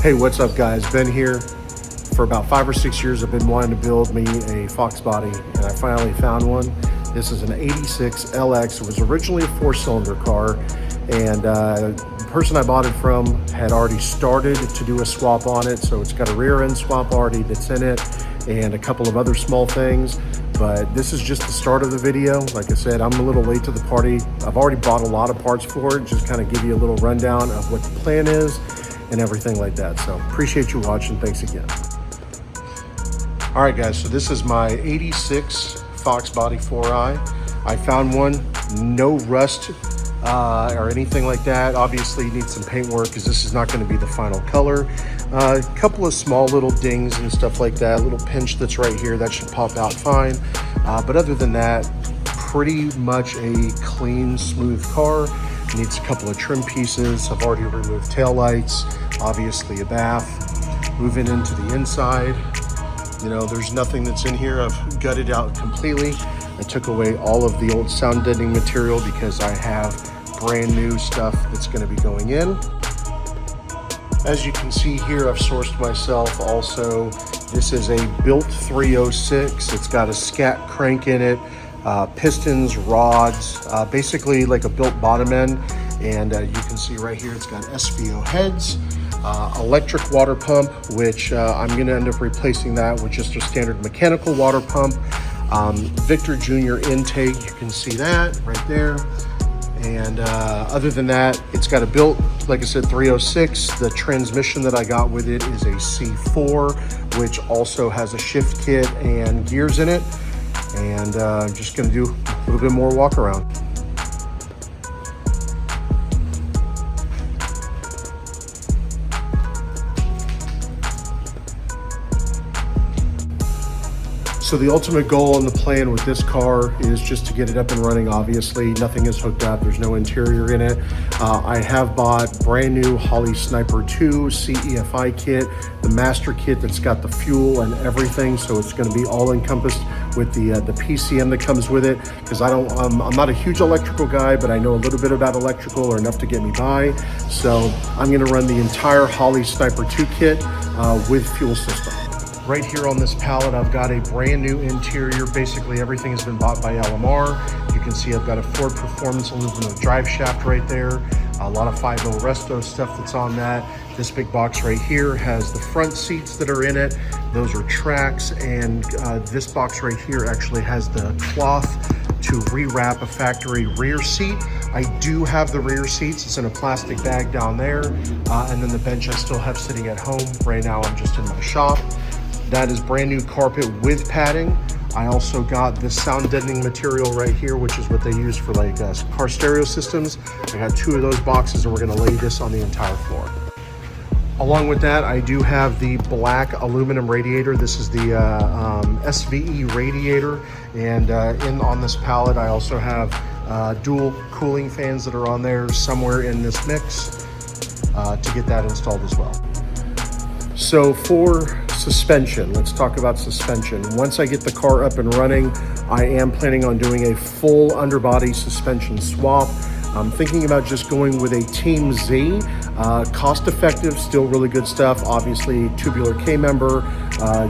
Hey, what's up guys? Ben here. For about 5 or 6 years I've been wanting to build me a Foxbody, and I finally found one. This is an 86 LX. It was originally a 4-cylinder car, and the person I bought it from had already started to do a swap on it, so it's got a rear end swap already that's in it and a couple of other small things. But this is just the start of the video. Like I said, I'm a little late to the party. I've already bought a lot of parts for it, just kind of give you a little rundown of what the plan is and everything like that. So appreciate you watching. Thanks again. All right guys, so this is my 86 Foxbody 4i. I found one, no rust or anything like that. Obviously you need some paint work because this is not going to be the final color. A couple of small little dings and stuff like that, a little pinch that's right here, that should pop out fine. But other than that, pretty much a clean, smooth car. Needs a couple of trim pieces. I've already removed taillights, obviously a bath. Moving into the inside, you know, there's nothing that's in here. I've gutted out completely. I took away all of the old sound deadening material because I have brand new stuff that's going to be going in. As you can see here, I've sourced myself also. This is a built 306. It's got a scat crank in it, pistons, rods, basically like a built bottom end. And you can see right here, it's got SVO heads. Electric water pump, which I'm going to end up replacing that with just a standard mechanical water pump. Victor Jr. intake, you can see that right there. And other than that, it's got a built, like I said, 306. The transmission that I got with it is a C4, which also has a shift kit and gears in it. And I'm just going to do a little bit more walk around. So the ultimate goal and the plan with this car is just to get it up and running. Obviously, nothing is hooked up. There's no interior in it. I have bought brand new Holley Sniper 2 CEFI kit, the master kit that's got the fuel and everything. So it's going to be all encompassed with the PCM that comes with it. Because I'm not a huge electrical guy, but I know a little bit about electrical, or enough to get me by. So I'm going to run the entire Holley Sniper 2 kit with fuel system. Right here on this pallet, I've got a brand new interior. Basically, everything has been bought by LMR. You can see I've got a Ford Performance aluminum drive shaft right there. A lot of 5.0 Resto stuff that's on that. This big box right here has the front seats that are in it. Those are tracks, and this box right here actually has the cloth to rewrap a factory rear seat. I do have the rear seats. It's in a plastic bag down there. And then the bench I still have sitting at home. Right now, I'm just in my shop. That is brand new carpet with padding. I also got this sound deadening material right here, which is what they use for like car stereo systems. I got 2 of those boxes, and we're gonna lay this on the entire floor. Along with that, I do have the black aluminum radiator. This is the SVE radiator. And on this pallet, I also have dual cooling fans that are on there somewhere in this mix to get that installed as well. So for suspension, let's talk about suspension. Once I get the car up and running, I am planning on doing a full underbody suspension swap. I'm thinking about just going with a Team Z, cost effective, still really good stuff. Obviously tubular K-member,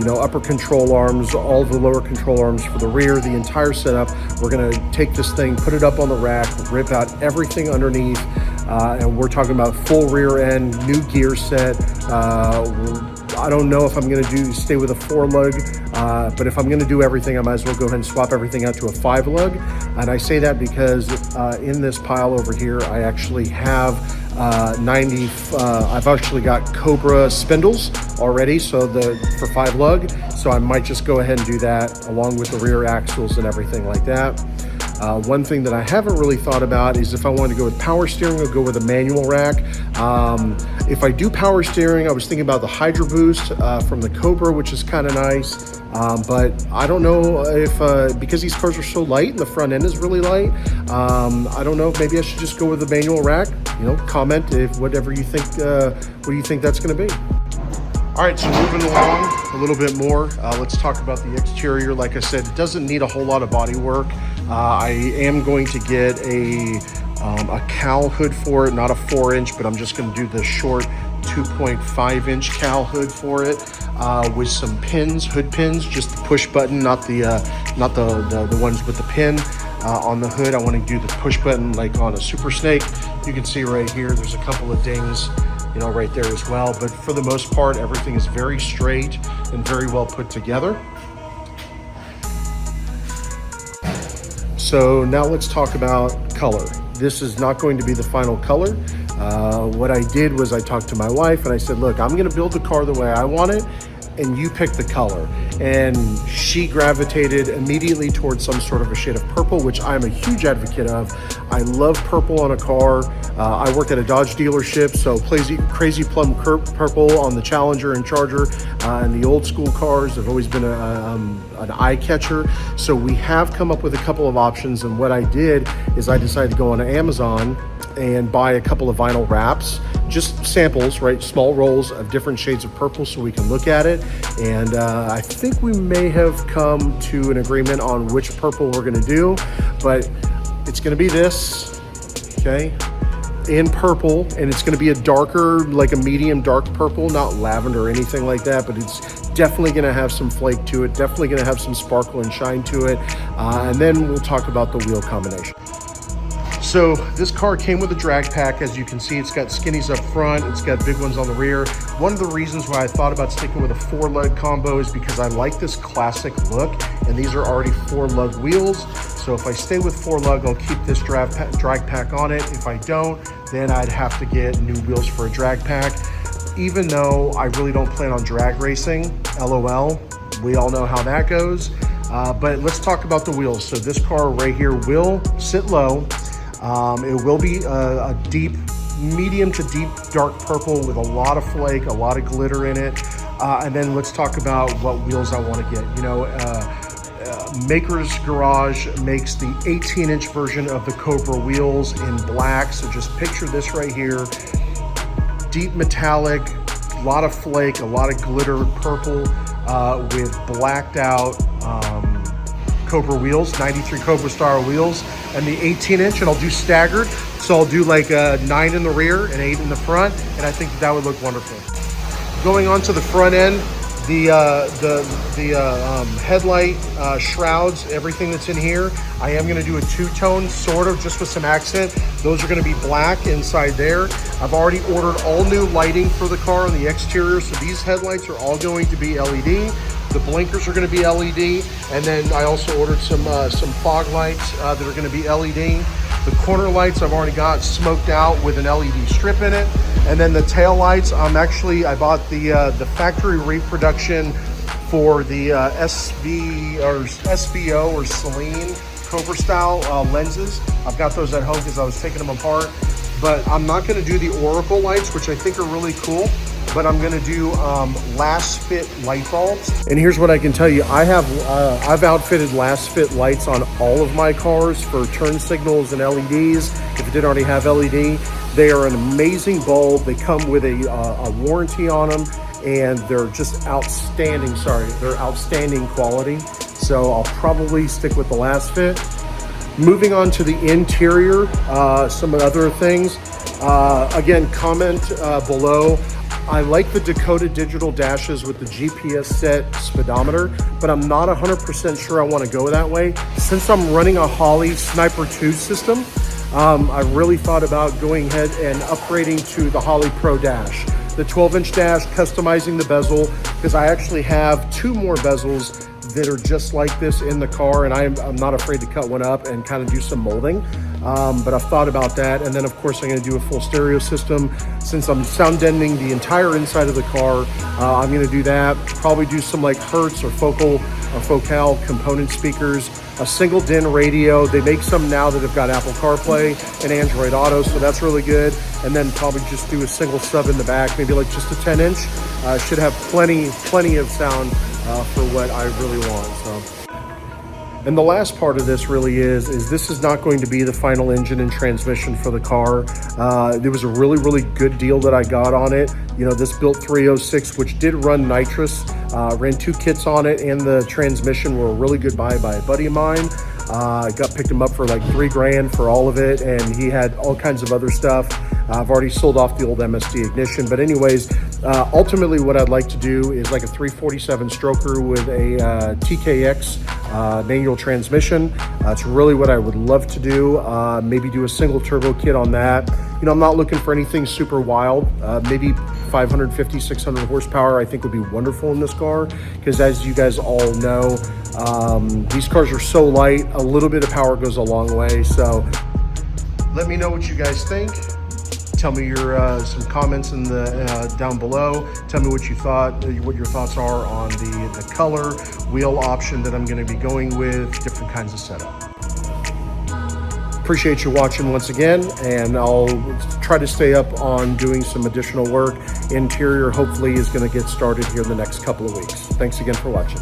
you know, upper control arms, all the lower control arms for the rear, the entire setup. We're gonna take this thing, put it up on the rack, rip out everything underneath, and we're talking about full rear end, new gear set. I don't know if I'm going to stay with a 4-lug, but if I'm going to do everything, I might as well go ahead and swap everything out to a 5-lug. And I say that because in this pile over here, I actually have I've actually got Cobra spindles already, so for 5-lug. So I might just go ahead and do that along with the rear axles and everything like that. One thing that I haven't really thought about is if I want to go with power steering, I'll go with a manual rack. If I do power steering, I was thinking about the Hydro Boost from the Cobra, which is kind of nice. But I don't know if, because these cars are so light and the front end is really light, I don't know if maybe I should just go with the manual rack. You know, comment if whatever you think, what do you think that's going to be? All right, so moving along a little bit more, let's talk about the exterior. Like I said, it doesn't need a whole lot of body work. I am going to get a cowl hood for it, not a 4-inch, but I'm just going to do the short 2.5-inch cal hood for it, with some pins, hood pins, just the push button, not the ones with the pin on the hood. I want to do the push button like on a Super Snake. You can see right here, there's a couple of dings, you know, right there as well. But for the most part, everything is very straight and very well put together. So now let's talk about color. This is not going to be the final color. What I did was I talked to my wife and I said, look, I'm gonna build the car the way I want it, and you pick the color. And she gravitated immediately towards some sort of a shade of purple, which I'm a huge advocate of. I love purple on a car. I work at a Dodge dealership, so crazy plum purple on the Challenger and Charger and the old school cars have always been an eye catcher. So we have come up with a couple of options, and what I did is I decided to go on Amazon and buy a couple of vinyl wraps, just samples, right? Small rolls of different shades of purple so we can look at it. And I think we may have come to an agreement on which purple we're gonna do, but it's gonna be this, okay? In purple, and it's gonna be a darker, like a medium dark purple, not lavender or anything like that, but it's definitely gonna have some flake to it, definitely gonna have some sparkle and shine to it. And then we'll talk about the wheel combination. So this car came with a drag pack. As you can see, it's got skinnies up front, it's got big ones on the rear. One of the reasons why I thought about sticking with a 4-lug combo is because I like this classic look, and these are already 4-lug wheels. So if I stay with 4-lug, I'll keep this drag pack on it. If I don't, then I'd have to get new wheels for a drag pack. Even though I really don't plan on drag racing, LOL, we all know how that goes. But let's talk about the wheels. So this car right here will sit low. It will be a deep, medium to deep dark purple with a lot of flake, a lot of glitter in it. And then let's talk about what wheels I want to get. You know, Maker's Garage makes the 18-inch version of the Cobra wheels in black. So just picture this right here. Deep metallic, a lot of flake, a lot of glitter purple with blacked out Cobra wheels, 93 Cobra style wheels, and the 18-inch, and I'll do staggered. So I'll do like a 9 in the rear and 8 in the front, and I think that would look wonderful. Going on to the front end, the headlight shrouds, everything that's in here, I am going to do a two-tone, sort of, just with some accent. Those are going to be black inside there. I've already ordered all new lighting for the car on the exterior, so these headlights are all going to be LED. The blinkers are going to be LED, and then I also ordered some fog lights that are going to be LED. The corner lights I've already got smoked out with an LED strip in it, and then the tail lights. I bought the factory reproduction for the SVO or Celine Cobra style lenses. I've got those at home because I was taking them apart, but I'm not going to do the Oracle lights, which I think are really cool. But I'm gonna do last fit light bulbs. And here's what I can tell you. I've outfitted last fit lights on all of my cars for turn signals and LEDs. If it didn't already have LED, they are an amazing bulb. They come with a warranty on them, and they're just outstanding. They're outstanding quality. So I'll probably stick with the last fit. Moving on to the interior, some other things. Again, comment below. I like the Dakota digital dashes with the GPS set speedometer, but I'm not 100% sure I want to go that way. Since I'm running a Holley Sniper 2 system, I really thought about going ahead and upgrading to the Holley Pro Dash. The 12-inch dash, customizing the bezel, because I actually have 2 more bezels that are just like this in the car, and I'm not afraid to cut one up and kind of do some molding. But I've thought about that. And then of course I'm going to do a full stereo system. Since I'm sound deadening the entire inside of the car, I'm going to do that. Probably do some like Hertz or Focal component speakers, a single DIN radio. They make some now that have got Apple CarPlay and Android Auto, so that's really good. And then probably just do a single sub in the back, maybe like just a 10-inch. Should have plenty of sound for what I really want. So. And the last part of this really is this is not going to be the final engine and transmission for the car. There was a really good deal that I got on it. You know, this built 306, which did run nitrous, ran 2 kits on it, and the transmission were a really good buy by a buddy of mine. I picked him up for like $3,000 for all of it, and he had all kinds of other stuff. I've already sold off the old MSD ignition, but anyways, ultimately what I'd like to do is like a 347 stroker with a TKX manual transmission. That's really what I would love to do. Maybe do a single turbo kit on that. You know, I'm not looking for anything super wild. Maybe 550, 600 horsepower I think would be wonderful in this car, because as you guys all know, these cars are so light, a little bit of power goes a long way. So let me know what you guys think. Tell me your some comments in the down below. Tell me what you thought, what your thoughts are on the color, wheel option that I'm going to be going with, different kinds of setup. Appreciate you watching once again, and I'll try to stay up on doing some additional work. Interior hopefully is going to get started here in the next couple of weeks. Thanks again for watching.